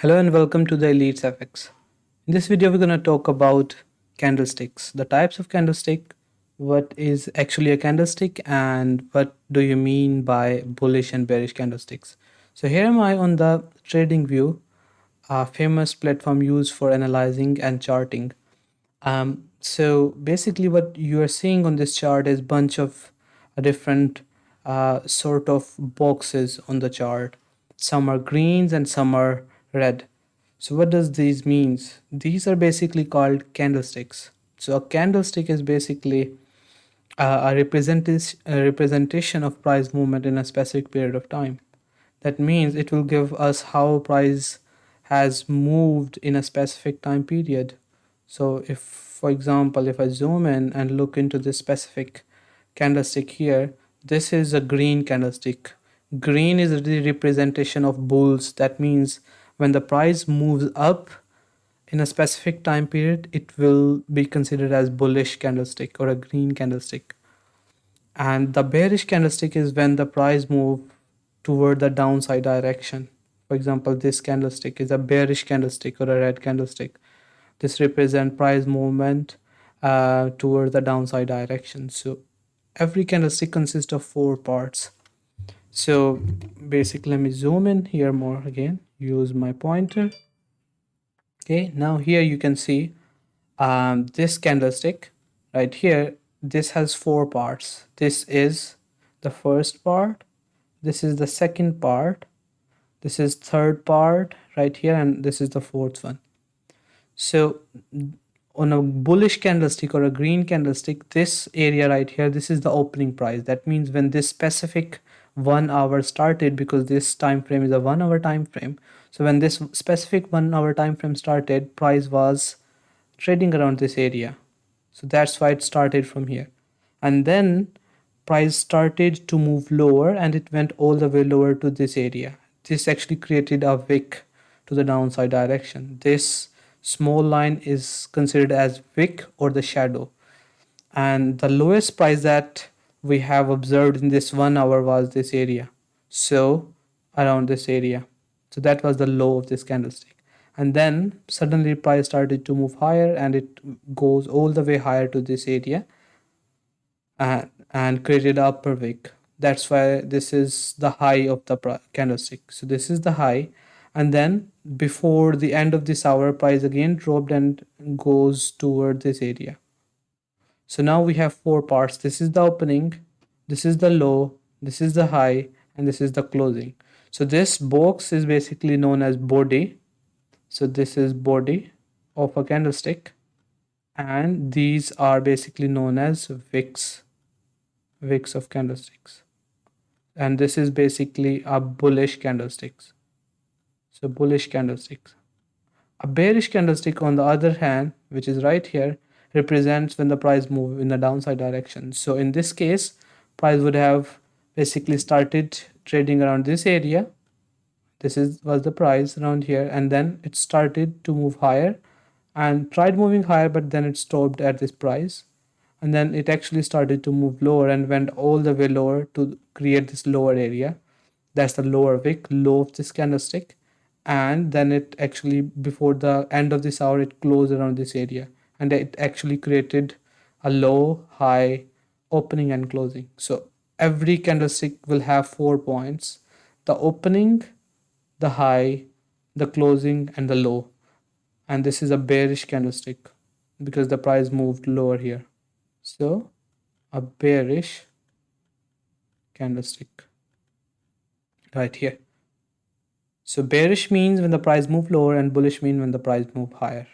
Hello and welcome to the Elites FX. In this video, we're going to talk about candlesticks, the types of candlestick, what is actually a candlestick, and what do you mean by bullish and bearish candlesticks. So here am I on the TradingView, a famous platform used for analyzing and charting. So basically what you are seeing on this chart is bunch of different sort of boxes on the chart. Some are greens and some are red. So what does these means? These are basically called candlesticks. So a candlestick is basically a representation of price movement in a specific period of time. That means it will give us how price has moved in a specific time period. So if, for example, if I zoom in and look into this specific candlestick here, this is a green candlestick. Green is the representation of bulls. That means when the price moves up in a specific time period, it will be considered as bullish candlestick or a green candlestick. And the bearish candlestick is when the price move toward the downside direction. For example, this candlestick is a bearish candlestick or a red candlestick. This represents price movement toward the downside direction. So every candlestick consists of 4 parts. So basically, let me zoom in here more again, use my pointer. Okay, now here you can see this candlestick right here. This has 4 parts. This is the first part, this is the second part, this is third part right here, and this is the fourth one. So on a bullish candlestick or a green candlestick, this area right here, this is the opening price. That means when this specific 1 hour started, because this time frame is a 1 hour time frame. So when this specific 1 hour time frame started, price was trading around this area. So that's why it started from here. And then price started to move lower and it went all the way lower to this area. This actually created a wick to the downside direction. This small line is considered as wick or the shadow. And the lowest price that we have observed in this 1 hour was this area. So around this area. So that was the low of this candlestick. And then suddenly price started to move higher and it goes all the way higher to this area and created an upper wick. That's why this is the high of the candlestick. So this is the high, and then before the end of this hour, price again dropped and goes toward this area. So now we have 4 parts. This is the opening, this is the low, this is the high, and this is the closing. So this box is basically known as body. So this is body of a candlestick, and these are basically known as wicks of candlesticks. And this is basically a bullish candlesticks. So bullish candlesticks. A bearish candlestick, on the other hand, which is right here, represents when the price move in the downside direction. So in this case, price would have basically started trading around this area. This was the price around here, and then it started to move higher and tried moving higher, but then it stopped at this price. And then it actually started to move lower and went all the way lower to create this lower area. That's the lower wick, low of this candlestick. And then it actually, before the end of this hour, it closed around this area, and it actually created a low, high, opening and closing. So every candlestick will have 4 points: the opening, the high, the closing, and the low. And this is a bearish candlestick because the price moved lower here. So a bearish candlestick right here. So bearish means when the price move lower and bullish means when the price move higher.